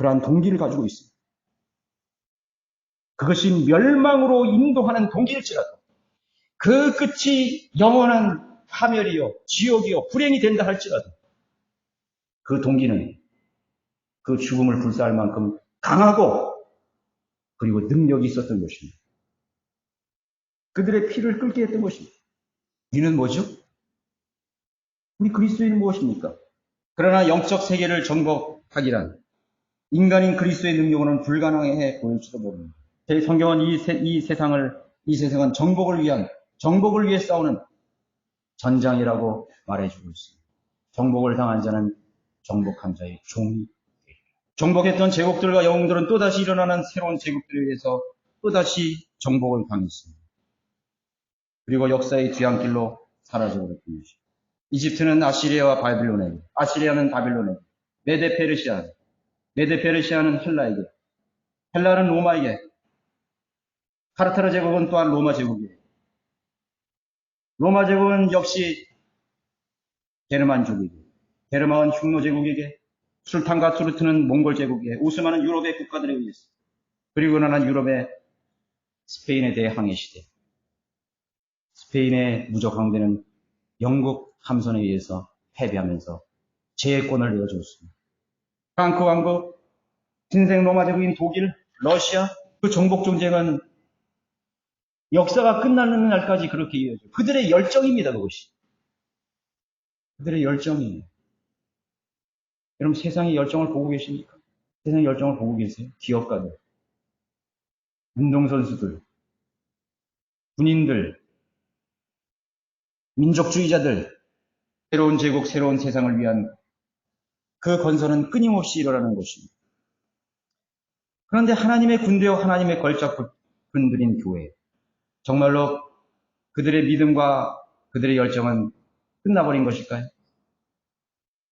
그러한 동기를 가지고 있습니다. 그것이 멸망으로 인도하는 동기일지라도 그 끝이 영원한 파멸이요, 지옥이요, 불행이 된다 할지라도 그 동기는 그 죽음을 불사할 만큼 강하고 그리고 능력이 있었던 것입니다. 그들의 피를 끓게 했던 것입니다. 우리는 뭐죠? 우리 그리스도인은 무엇입니까? 그러나 영적 세계를 정복하기란 인간인 그리스도의 능력으로는 불가능해 보일지도 모릅니다. 제 성경은 이 세상은 정복을 위해 싸우는 전장이라고 말해주고 있습니다. 정복을 당한 자는 정복한 자의 종이 되리라. 정복했던 제국들과 영웅들은 또다시 일어나는 새로운 제국들에 의해서 또다시 정복을 당했습니다. 그리고 역사의 뒤안길로 사라져버렸던 것입니다. 이집트는 아시리아와 바빌론에게, 아시리아는 바빌론에게, 메데페르시아는 헬라에게, 헬라는 로마에게, 카르타르 제국은 또한 로마 제국이에요. 로마 제국은 역시 게르만족에게, 게르만 흉노 제국에게, 술탄과 투르트는 몽골 제국에게, 오스만은 유럽의 국가들에 의해서, 그리고 나는 유럽의 스페인에 대해 항해 시대, 스페인의 무적 항대는 영국 함선에 의해서 패배하면서 제해권을 내어주었습니다. 프랑크 왕국, 신생 로마 제국인 독일, 러시아, 그 정복 전쟁은 역사가 끝나는 날까지 그렇게 이어져요. 그들의 열정입니다, 그것이. 그들의 열정이에요. 여러분, 세상의 열정을 보고 계십니까? 세상의 열정을 보고 계세요? 기업가들, 운동선수들, 군인들, 민족주의자들, 새로운 제국, 새로운 세상을 위한 그 건설은 끊임없이 일어나는 것입니다. 그런데 하나님의 군대와 하나님의 걸작분들인 교회, 정말로 그들의 믿음과 그들의 열정은 끝나버린 것일까요?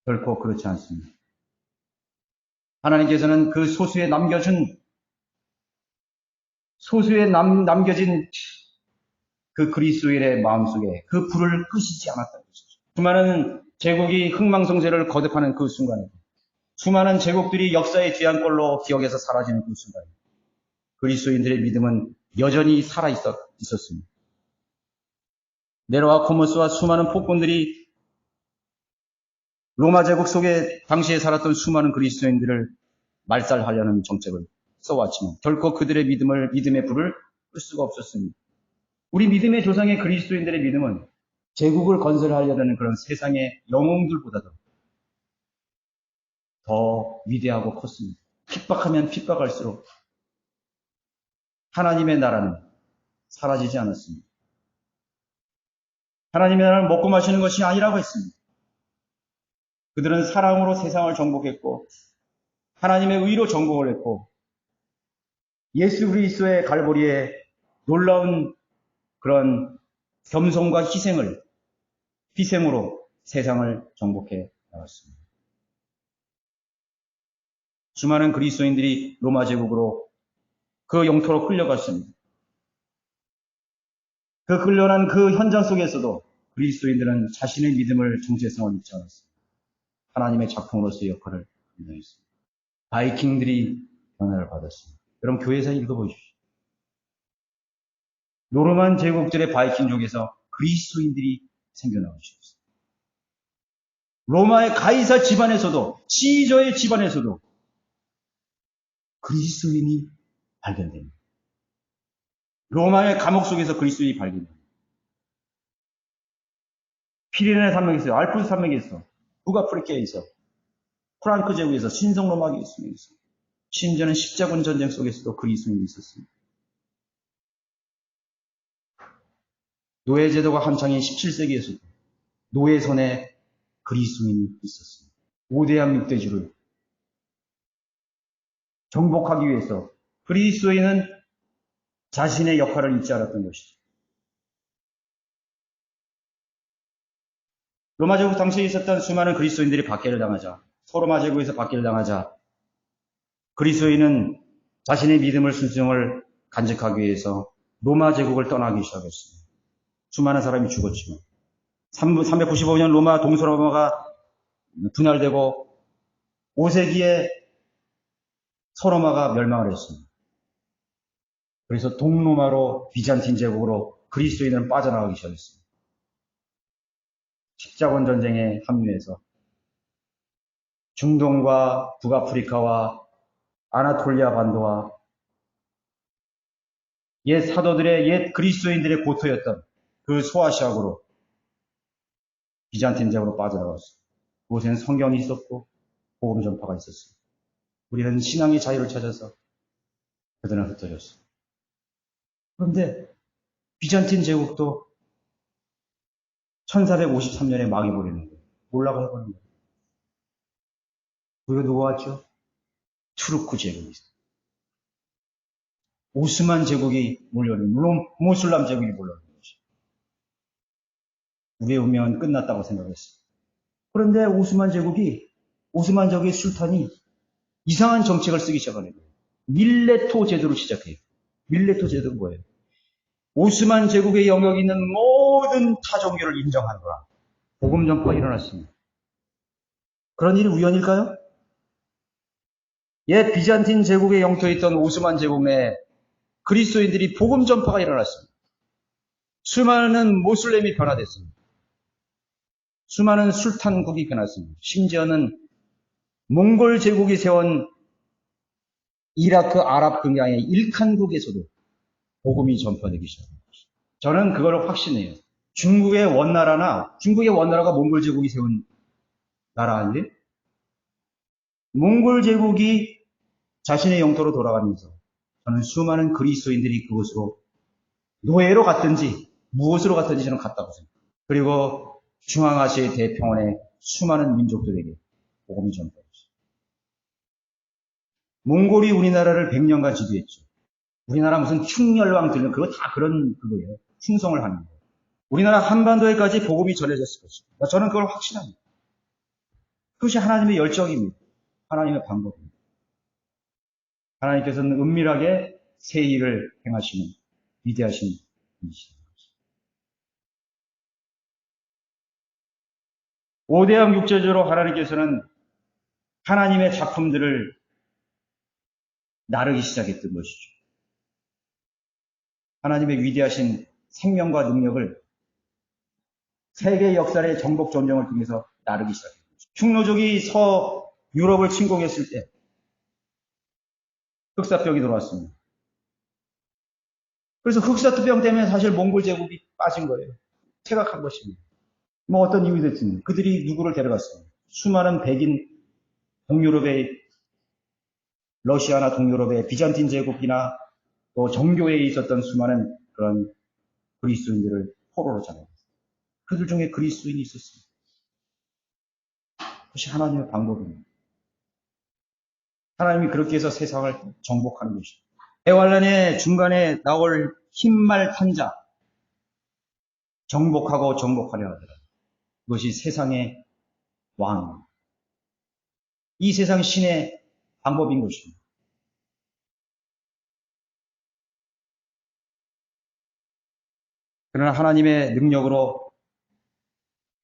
결코 그렇지 않습니다. 하나님께서는 그 소수에 남겨진 그 그리스도인의 마음속에 그 불을 끄시지 않았다는 것이죠. 수많은 제국이 흥망성쇠를 거듭하는 그 순간에, 수많은 제국들이 역사의 뒤안골로 기억에서 사라지는 그 순간에 그리스도인들의 믿음은 여전히 살아있었습니다. 네로와 코모스와 수많은 폭군들이 로마 제국 속에 당시에 살았던 수많은 그리스도인들을 말살하려는 정책을 써왔지만 결코 그들의 믿음의 불을 끌 수가 없었습니다. 우리 믿음의 조상의 그리스도인들의 믿음은 제국을 건설하려는 그런 세상의 영웅들보다도 더 위대하고 컸습니다. 핍박하면 핍박할수록 하나님의 나라는 사라지지 않았습니다. 하나님의 나라는 먹고 마시는 것이 아니라고 했습니다. 그들은 사랑으로 세상을 정복했고 하나님의 의로 정복을 했고 예수 그리스도의 갈보리에 놀라운 그런 겸손과 희생으로 세상을 정복해 나갔습니다. 수많은 그리스도인들이 로마 제국으로 그 영토로 끌려갔습니다. 그 끌려난 그 현장 속에서도 그리스도인들은 자신의 믿음을 정체성을 잊지 않았습니다. 하나님의 작품으로서의 역할을 감당했습니다. 바이킹들이 변화를 받았습니다. 여러분 교회에서 읽어보십시오. 노르만 제국들의 바이킹족에서 그리스도인들이 생겨나오셨습니다. 로마의 가이사 집안에서도 시저의 집안에서도 그리스도인이 발견됩니다. 로마의 감옥 속에서 그리스도인이 발견됩니다. 피레네 산맥에서, 알프스 산맥에서, 북아프리카에서, 프랑크 제국에서, 신성 로마 계속에서, 심지어는 십자군 전쟁 속에서도 그리스도인이 있었습니다. 노예제도가 한창인 17세기에서도 노예선에 그리스도인이 있었습니다. 오대한 늑대주를 정복하기 위해서 그리스도인은 자신의 역할을 잊지 않았던 것이죠. 로마 제국 당시에 있었던 수많은 그리스도인들이 박해를 당하자, 소로마 제국에서 박해를 당하자, 그리스도인은 자신의 믿음을 순종을 간직하기 위해서 로마 제국을 떠나기 시작했습니다. 수많은 사람이 죽었지만 395년 로마 동서로마가 분열되고 5세기에 서로마가 멸망을 했습니다. 그래서 동로마로 비잔틴 제국으로 그리스도인은 빠져나가기 시작했습니다. 십자군 전쟁에 합류해서 중동과 북아프리카와 아나톨리아 반도와 옛 사도들의 옛 그리스도인들의 고토였던 그 소아시아국으로 비잔틴 제국으로 빠져나갔습니다. 그곳에는 성경이 있었고 복음 전파가 있었습니다. 우리는 신앙의 자유를 찾아서 그들은 흩어졌습니다. 그런데 비잔틴 제국도 1453년에 망해 버리는 거예요. 몰락을 해버리는 거예요. 그리고 누가 왔죠? 투르크 제국이 있어요. 오스만 제국이 몰려오는, 물론 모슬람 제국이 몰려오는 것이죠. 우리의 운명은 끝났다고 생각했어요. 그런데 오스만 제국의 술탄이 이상한 정책을 쓰기 시작하는 거예요. 밀레토 제도를 시작해요. 밀레토 제도는 뭐예요? 오스만 제국의 영역에 있는 모든 타종교를 인정하노라. 복음 전파가 일어났습니다. 그런 일이 우연일까요? 옛 비잔틴 제국의 영토에 있던 오스만 제국 내에 그리스도인들이 복음 전파가 일어났습니다. 수많은 모슬렘이 변화됐습니다. 수많은 술탄국이 변했습니다. 심지어는 몽골 제국이 세운 이라크 아랍 등양의 일칸국에서도 복음이 전파되기 시작합니다. 저는 그걸 확신해요. 중국의 원나라가 몽골 제국이 세운 나라 아닌데? 몽골 제국이 자신의 영토로 돌아가면서 저는 수많은 그리스도인들이 그곳으로 노예로 갔든지 무엇으로 갔든지 저는 갔다고 생각합니다. 그리고 중앙아시아의 대평원에 수많은 민족들에게 복음이 전파됐어요. 몽골이 우리나라를 100년간 지도했죠. 우리나라 무슨 충렬왕 들면 그거 다 그거예요. 충성을 하는 거예요. 우리나라 한반도에까지 복음이 전해졌을 것입니다. 저는 그걸 확신합니다. 그것이 하나님의 열정입니다. 하나님의 방법입니다. 하나님께서는 은밀하게 새 일을 행하시는 위대하신 분이십니다. 5대양 육체적으로 하나님께서는 하나님의 작품들을 나르기 시작했던 것이죠. 하나님의 위대하신 생명과 능력을 세계 역사의 정복 전쟁을 통해서 나르기 시작했던 것이죠. 흉노족이 서유럽을 침공했을 때 흑사병이 들어왔습니다. 그래서 흑사병 때문에 사실 몽골 제국이 빠진 거예요. 퇴각한 것입니다. 뭐 어떤 이유이 됐습니다. 그들이 누구를 데려갔습니다. 수많은 백인 동유럽의 러시아나 동유럽의 비잔틴 제국이나 또 정교회에 있었던 수많은 그런 그리스도인들을 포로로 잡아갔습니다. 그들 중에 그리스도인이 있었습니다. 그것이 하나님의 방법입니다. 하나님이 그렇게 해서 세상을 정복하는 것입니다. 대환란의 중간에 나올 흰말 탄자 정복하고 정복하려 하더라. 그것이 세상의 왕, 이 세상 신의 방법인 것입니다. 그러나 하나님의 능력으로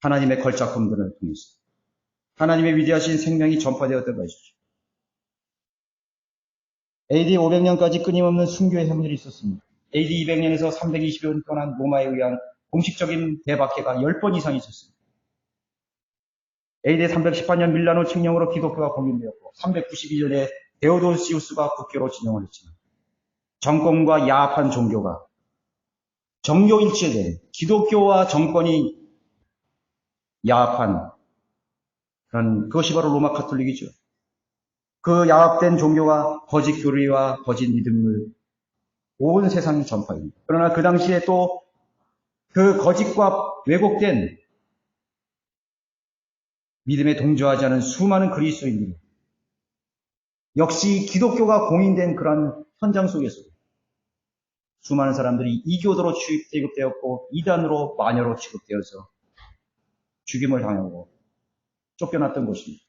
하나님의 걸작품들을 통해서 하나님의 위대하신 생명이 전파되었던 것이죠. AD 500년까지 끊임없는 순교의 행렬이 있었습니다. AD 200년에서 320년 동안 로마에 의한 공식적인 대박해가 10번 이상 있었습니다. AD 318년 밀라노 칙령으로 기독교가 공인되었고 392년에 데오도시우스가 국교로 지정을 했지만 정권과 야합한 종교가 정교일체된 기독교와 정권이 야합한 그것이 바로 로마 카톨릭이죠. 그 야합된 종교가 거짓 교리와 거짓 믿음을 온 세상에 전파합니다. 그러나 그 당시에 또 그 거짓과 왜곡된 믿음에 동조하지 않은 수많은 그리스도인들이 역시 기독교가 공인된 그런 현장 속에서 수많은 사람들이 이교도로 취급되었고 이단으로 마녀로 취급되어서 죽임을 당하고 쫓겨났던 것입니다.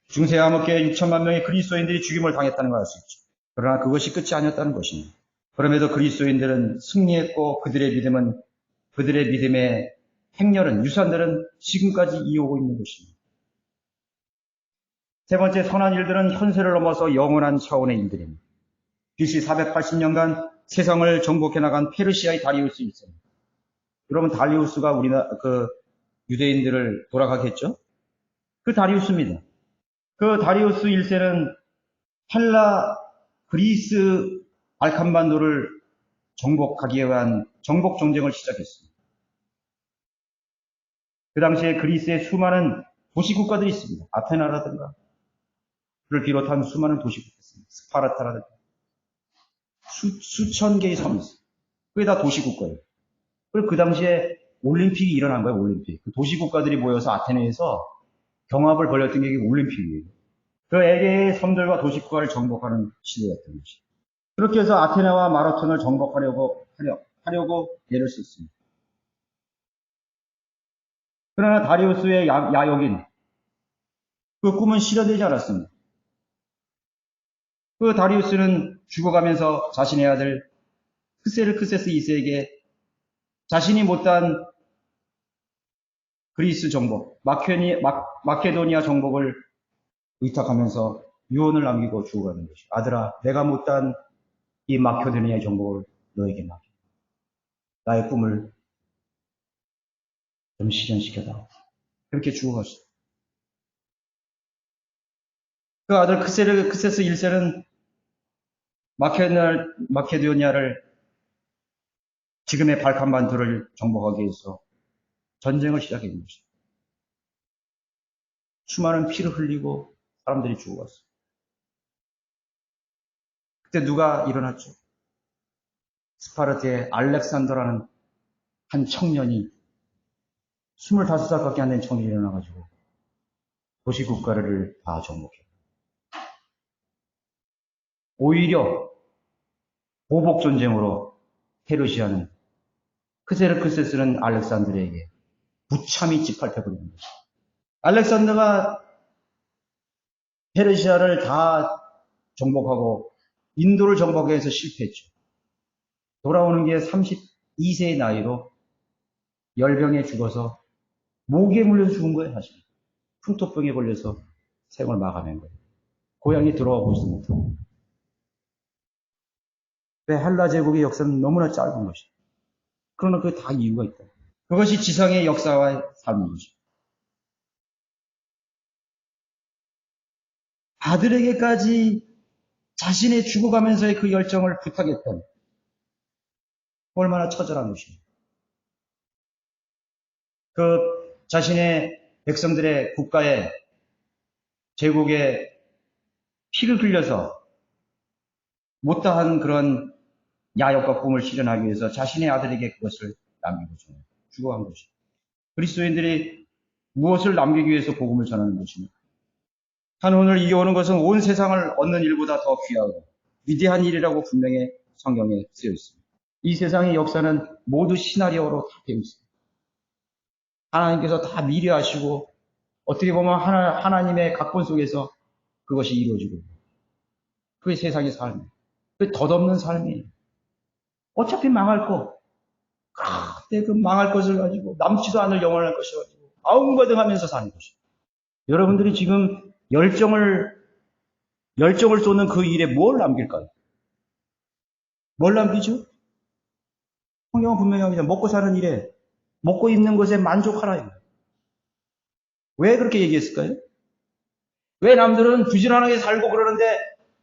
중세 암흑교회 6천만 명의 그리스도인들이 죽임을 당했다는 걸 알 수 있죠. 그러나 그것이 끝이 아니었다는 것입니다. 그럼에도 그리스도인들은 승리했고 그들의 믿음의 행렬은 유산들은 지금까지 이어오고 있는 것입니다. 세 번째, 선한 일들은 현세를 넘어서 영원한 차원의 일들입니다. BC 480년간 세상을 정복해 나간 페르시아의 다리우스 1세. 여러분, 다리우스가 유대인들을 돌아가게 했죠? 그 다리우스입니다. 그 다리우스 1세는 헬라, 그리스, 발칸반도를 정복하기 위한 정복 전쟁을 시작했습니다. 그 당시에 그리스에 수많은 도시국가들이 있습니다. 아테나라든가, 그를 비롯한 수많은 도시국가가 있습니다. 스파르타라든가. 수천 개의 섬이 있어요. 그게 다 도시국가예요. 그리고 그 당시에 올림픽이 일어난 거예요, 올림픽. 그 도시국가들이 모여서 아테네에서 경합을 벌였던 게 올림픽이에요. 그 애개의 섬들과 도시국가를 정복하는 시대였던 것이죠. 그렇게 해서 아테네와 마라톤을 정복하려고 애를 썼습니다. 그러나 다리우스의 야욕인 그 꿈은 실현되지 않았습니다. 그 다리우스는 죽어가면서 자신의 아들 크세르크세스 2세에게 자신이 못한 그리스 정복, 마케도니아 정복을 의탁하면서 유언을 남기고 죽어가는 것이죠. 아들아, 내가 못한 이 마케도니아 정복을 너에게 맡겨. 나의 꿈을 좀 실현시켜다오. 그렇게 죽어갔어요. 그 아들 크세스 1세는 마케도니아를 지금의 발칸반도를 정복하기 위해서 전쟁을 시작했는 것이죠. 수많은 피를 흘리고 사람들이 죽어갔어요. 그때 누가 일어났죠? 스파르타의 알렉산더라는 한 청년이 25살밖에 안 된 청년이 일어나가지고 도시국가를 다 정복해요. 오히려 보복전쟁으로 페르시아는 크세르크세스는 알렉산더에게 무참히 짓밟혀버린 거죠. 알렉산더가 페르시아를 다 정복하고 인도를 정복해서 실패했죠. 돌아오는 게 32세의 나이로 열병에 죽어서 모기에 물려서 죽은 거예요, 사실. 풍토병에 걸려서 생을 마감한 거예요. 고향에 들어가고 있습니다. 왜 헬라 제국의 역사는 너무나 짧은 것이죠. 그러나 그게 다 이유가 있다. 그것이 지상의 역사와 삶이죠. 아들에게까지 자신의 죽어가면서의 그 열정을 부탁했던 얼마나 처절한 것입니다. 그 자신의 백성들의 국가에 제국에 피를 흘려서 못다한 그런 야욕과 꿈을 실현하기 위해서 자신의 아들에게 그것을 남기고 죽어간 것입니다. 그리스도인들이 무엇을 남기기 위해서 복음을 전하는 것입니까? 한혼을 이겨오는 것은 온 세상을 얻는 일보다 더 귀하고 위대한 일이라고 분명히 성경에 쓰여 있습니다. 이 세상의 역사는 모두 시나리오로 다 되어 있습니다. 하나님께서 다 미래하시고 어떻게 보면 하나님의 각본 속에서 그것이 이루어지고 그게 세상의 삶이에요. 그게 덧없는 삶이에요. 어차피 망할 거. 그때 그 망할 것을 가지고 남지도 않을 영원할 것을 가지고 아웅바등하면서 사는 것이에요. 여러분들이 지금 열정을 쏟는 그 일에 뭘 남길까요? 뭘 남기죠? 성경은 분명히 합니다. 먹고 사는 일에, 먹고 입는 것에 만족하라. 왜 그렇게 얘기했을까요? 왜 남들은 부지런하게 살고 그러는데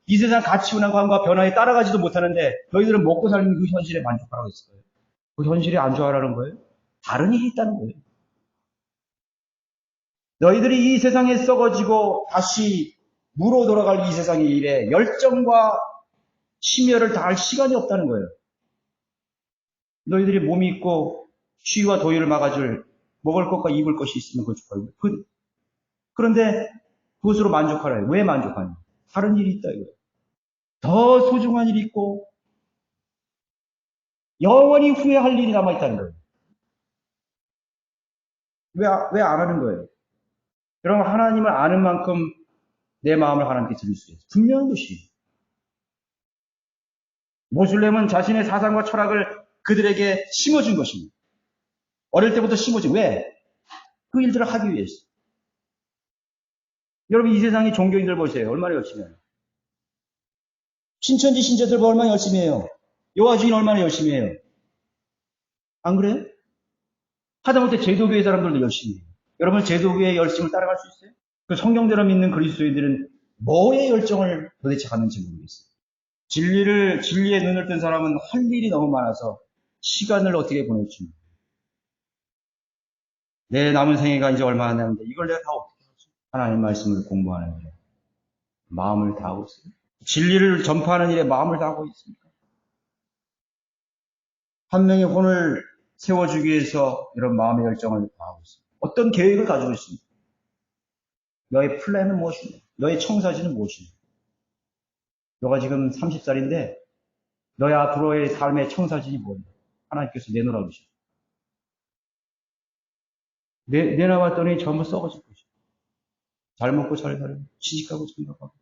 이 세상 가치관과 변화에 따라가지도 못하는데 너희들은 먹고 살는 그 현실에 만족하라고 했을까요? 그 현실에 안좋아하라는 거예요? 다른 일이 있다는 거예요. 너희들이 이 세상에 썩어지고 다시 무로 돌아갈 이 세상의 일에 열정과 심혈을 다할 시간이 없다는 거예요. 너희들이 몸이 있고 추위와 더위를 막아줄 먹을 것과 입을 것이 있으면 그것 그런데 그것으로 만족하라. 왜 만족하냐? 다른 일이 있다 이거예요. 더 소중한 일이 있고 영원히 후회할 일이 남아있다는 거예요. 왜 안 하는 거예요? 여러분, 하나님을 아는 만큼 내 마음을 하나님께 드릴 수 있어요. 분명한 것이. 모슬렘은 자신의 사상과 철학을 그들에게 심어준 것입니다. 어릴 때부터 심어준. 왜? 그 일들을 하기 위해서. 여러분 이 세상의 종교인들 보세요. 얼마나 열심히 해요. 신천지 신자들 얼마나 열심히 해요. 여호와 주인 얼마나 열심히 해요. 안 그래요? 하다못해 제도교회 사람들도 열심히 해요. 여러분 제도교회의 열심을 따라갈 수 있어요? 그 성경대로 믿는 그리스도인들은 뭐에 열정을 도대체 갖는지 모르겠어요. 진리에 눈을 뜬 사람은 할 일이 너무 많아서 시간을 어떻게 보낼지. 내 남은 생애가 이제 얼마 안 남았는데 이걸 내가 다 어떻게 하지? 하나님 말씀을 공부하는 일에 마음을 다하고 있어요. 진리를 전파하는 일에 마음을 다하고 있습니까? 한 명의 혼을 세워주기 위해서 이런 마음의 열정을 다하고 있습니다. 어떤 계획을 가지고 있습니다. 너의 플랜은 무엇입니까? 너의 청사진은 무엇입니까? 너가 지금 30살인데 너의 앞으로의 삶의 청사진이 뭐냐? 하나님께서 내놓으라 그러시죠. 내놔봤더니 전부 썩어질 것이죠. 잘 먹고 잘 살고 취직하고 장가가고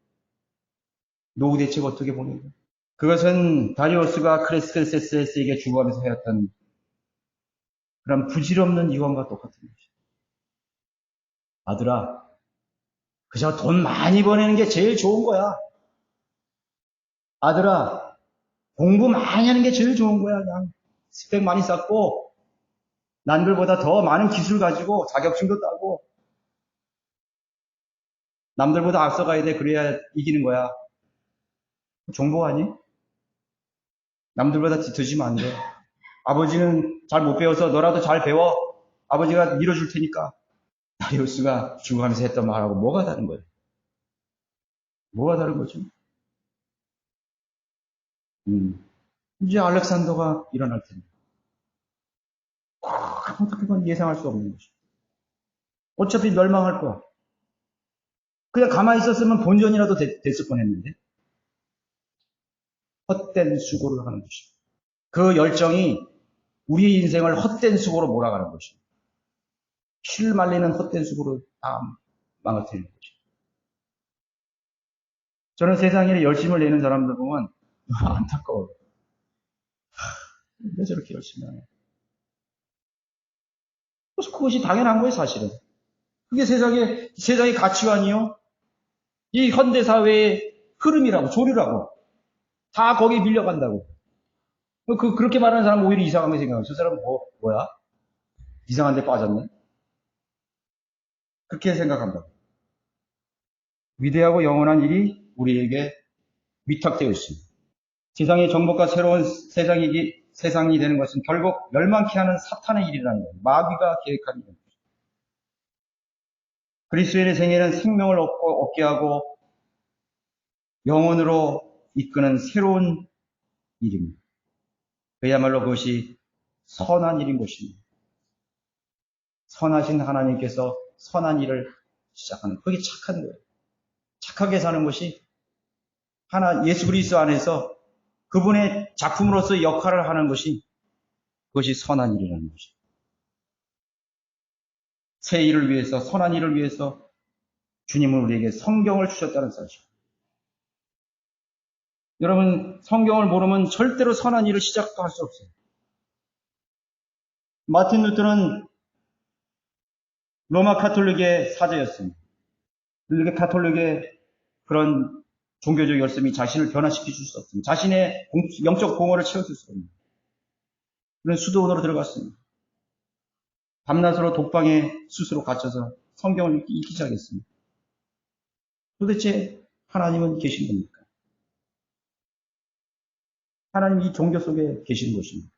노후 대책 어떻게 보내고. 그것은 다리오스가 크레스센세스에게 주고하면서 해왔던 그런 부질없는 유언과 똑같은 것이죠. 아들아, 그저 돈 많이 버내는 게 제일 좋은 거야. 아들아, 공부 많이 하는 게 제일 좋은 거야. 그냥 스펙 많이 쌓고 남들보다 더 많은 기술 가지고 자격증도 따고 남들보다 앞서가야 돼. 그래야 이기는 거야. 정보 아니? 남들보다 뒤지면 안 돼. 아버지는 잘 못 배워서 너라도 잘 배워. 아버지가 밀어줄 테니까. 다리우스가 죽어가면서 했던 말하고 뭐가 다른 거예요? 뭐가 다른 거죠? 이제 알렉산더가 일어날 텐데. 아무도 그건 예상할 수 없는 것이죠. 어차피 멸망할 거야. 그냥 가만히 있었으면 본전이라도 됐을 뻔했는데. 헛된 수고를 하는 것이죠. 그 열정이 우리의 인생을 헛된 수고로 몰아가는 것이죠. 피를 말리는 헛된 수고로 다 망가뜨리는 것이죠. 저는 세상에 열심을 내는 사람들 보면 안타까워요. 왜 저렇게 열심히 하냐. 그것이 당연한 거예요, 사실은. 그게 세상의 가치관이요. 이 현대사회의 흐름이라고, 조류라고. 다 거기에 밀려간다고. 그렇게 말하는 사람은 오히려 이상하게 생각해요. 저 사람은 뭐야? 이상한 데 빠졌네? 그렇게 생각한다고. 위대하고 영원한 일이 우리에게 위탁되어 있습니다. 세상의 정복과 새로운 세상이 되는 것은 결국 멸망케 하는 사탄의 일이라는 거예요. 마귀가 계획한 일입니다. 그리스도인의 생애는 생명을 얻게 하고 영혼으로 이끄는 새로운 일입니다. 그야말로 그것이 선한 일인 것입니다. 선하신 하나님께서 선한 일을 시작하는, 그게 착한 거예요. 착하게 사는 것이 예수 그리스도 안에서 그분의 작품으로서 역할을 하는 것이 그것이 선한 일이라는 것이죠. 새 일을 위해서, 선한 일을 위해서 주님은 우리에게 성경을 주셨다는 사실. 여러분, 성경을 모르면 절대로 선한 일을 시작도 할 수 없어요. 마틴 루터는 로마 카톨릭의 사제였습니다. 이렇게 카톨릭의 그런 종교적 열심이 자신을 변화시켜 줄 수 없습니다. 자신의 영적 공허를 채워줄 수 없습니다. 그런 수도원으로 들어갔습니다. 밤낮으로 독방에 스스로 갇혀서 성경을 읽기 시작했습니다. 도대체 하나님은 계신 겁니까? 하나님 이 종교 속에 계신 것입니다.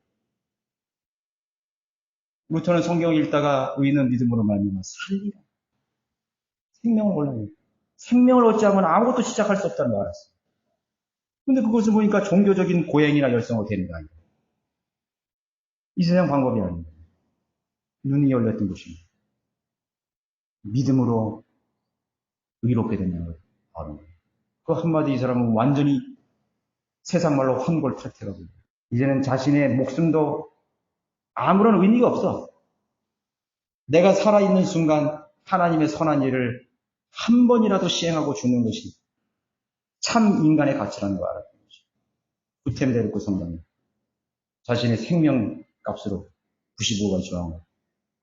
루터는 성경을 읽다가 의인은 믿음으로 말미암아 살리라. 생명을 올라요. 생명을 얻지 않으면 아무것도 시작할 수 없다는 걸 알았어요. 근데 그것을 보니까 종교적인 고행이나 열성으로 되는 거 아니에요. 이 세상 방법이 아닙니다. 눈이 열렸던 것입니다. 믿음으로 의롭게 된다는 걸 아는 거예요. 그 한마디 이 사람은 완전히 세상 말로 환골탈태라고. 이제는 자신의 목숨도 아무런 의미가 없어. 내가 살아있는 순간 하나님의 선한 일을 한 번이라도 시행하고 죽는 것이 참 인간의 가치라는 걸 알았던 것이죠. 구템데르크 성당은 자신의 생명 값으로 95가 조항을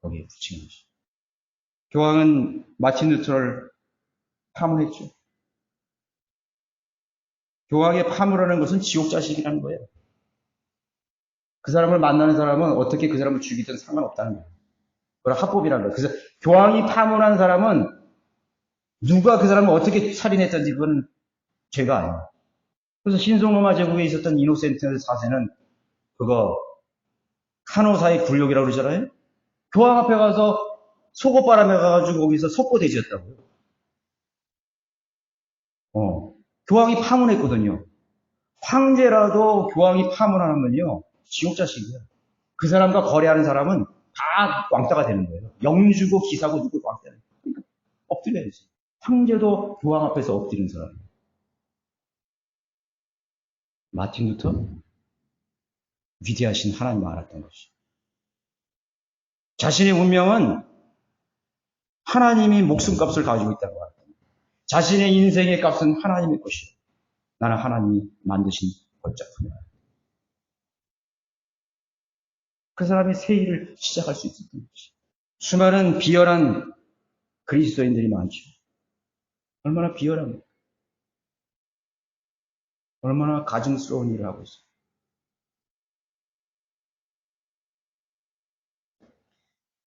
거기에 붙인 것이죠. 교황은 마틴 루터를 파문했죠. 교황에 파문하는 것은 지옥 자식이라는 거예요. 그 사람을 만나는 사람은 어떻게 그 사람을 죽이든 상관없다는 거예요. 그건 합법이라는 거예요. 그래서 교황이 파문한 사람은 누가 그 사람을 어떻게 살인했던지 그건 죄가 아니에요. 그래서 신성로마 제국에 있었던 이노센트 4세는 그거 카노사의 굴욕이라고 그러잖아요. 교황 앞에 가서 속옷바람에 가가지고 거기서 속고대지였다고요. 교황이 파문했거든요. 황제라도 교황이 파문하면요 지옥 자식이에요. 그 사람과 거래하는 사람은 다 왕따가 되는 거예요. 영주고 기사고 누구 왕따가 되는 거예요. 그러니까 엎드려야지. 황제도 교황 앞에서 엎드리는 사람이에요. 마틴 루터 위대하신 하나님을 알았던 것이. 자신의 운명은 하나님이 목숨값을 가지고 있다는 거 알았던 거예요. 자신의 인생의 값은 하나님의 것이에요. 나는 하나님이 만드신 걸작품이다. 그 사람이 새 일을 시작할 수 있었던 것이. 수많은 비열한 그리스도인들이 많죠. 얼마나 비열합니까? 얼마나 가증스러운 일을 하고 있어요.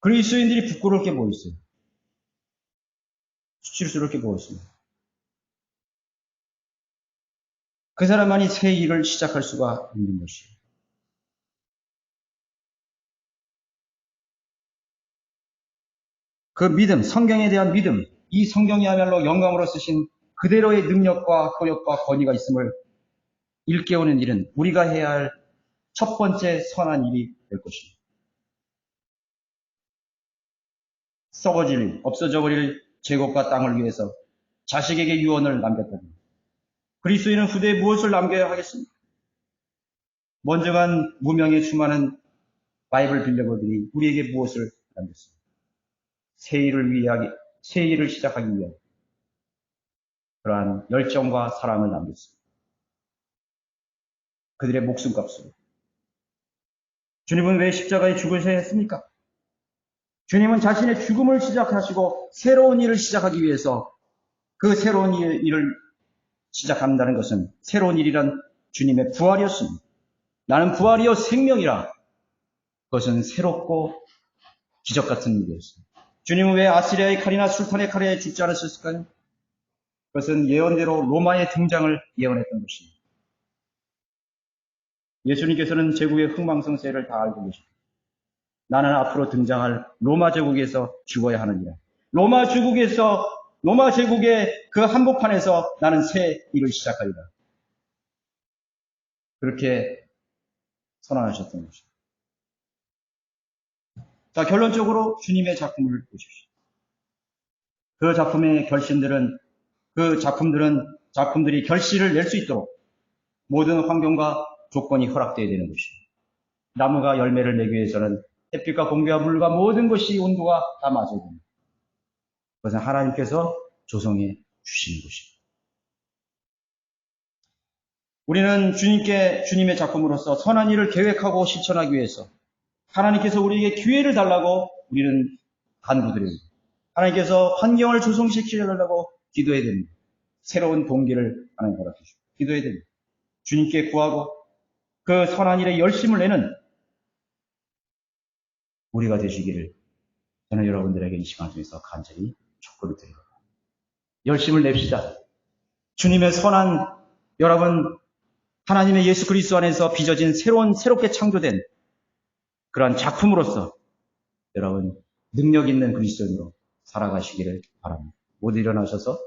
그리스도인들이 부끄럽게 보였어요. 수치스럽게 보였습니다. 그 사람만이 새 일을 시작할 수가 있는 것이에요. 그 믿음, 성경에 대한 믿음, 이 성경이야말로 영감으로 쓰신 그대로의 능력과 효력과 권위가 있음을 일깨우는 일은 우리가 해야 할 첫 번째 선한 일이 될 것입니다. 썩어질, 없어져 버릴 제국과 땅을 위해서 자식에게 유언을 남겼다니. 그리스도인은 후대에 무엇을 남겨야 하겠습니까? 먼저간 무명의 수많은 바이블 빌려버들이 우리에게 무엇을 남겼습니까? 새 일을 시작하기 위한 그러한 열정과 사랑을 남겼습니다. 그들의 목숨값으로. 주님은 왜 십자가에 죽으셔야 했습니까? 주님은 자신의 죽음을 시작하시고 새로운 일을 시작하기 위해서 그 새로운 일을 시작한다는 것은 새로운 일이란 주님의 부활이었습니다. 나는 부활이요 생명이라. 그것은 새롭고 기적 같은 일이었습니다. 주님은 왜 아시리아의 칼이나 술탄의 칼에 죽지 않으셨을까요? 그것은 예언대로 로마의 등장을 예언했던 것입니다. 예수님께서는 제국의 흥망성쇠를 다 알고 계십니다. 나는 앞으로 등장할 로마 제국에서 죽어야 하느니라. 로마 제국의 그 한복판에서 나는 새 일을 시작하리라. 그렇게 선언하셨던 것입니다. 자, 결론적으로 주님의 작품을 보십시오. 그 작품의 결신들은, 작품들이 결실을 낼 수 있도록 모든 환경과 조건이 허락되어야 되는 것입니다. 나무가 열매를 내기 위해서는 햇빛과 공기와 물과 모든 것이 온도가 다 맞아야 됩니다. 그것은 하나님께서 조성해 주시는 것입니다. 우리는 주님의 작품으로서 선한 일을 계획하고 실천하기 위해서 하나님께서 우리에게 기회를 달라고 우리는 간구드려야 됩니다. 하나님께서 환경을 조성시켜달라고 기도해야 됩니다. 새로운 동기를 하나님 허락해 주시고 기도해야 됩니다. 주님께 구하고 그 선한 일에 열심을 내는 우리가 되시기를 저는 여러분들에게 이 시간 중에서 간절히 축복을 드립니다. 열심을 냅시다. 주님의 선한, 여러분 하나님의 예수 그리스도 안에서 빚어진 새롭게 창조된 그러한 작품으로서 여러분 능력 있는 그리스도인으로 살아가시기를 바랍니다. 모두 일어나셔서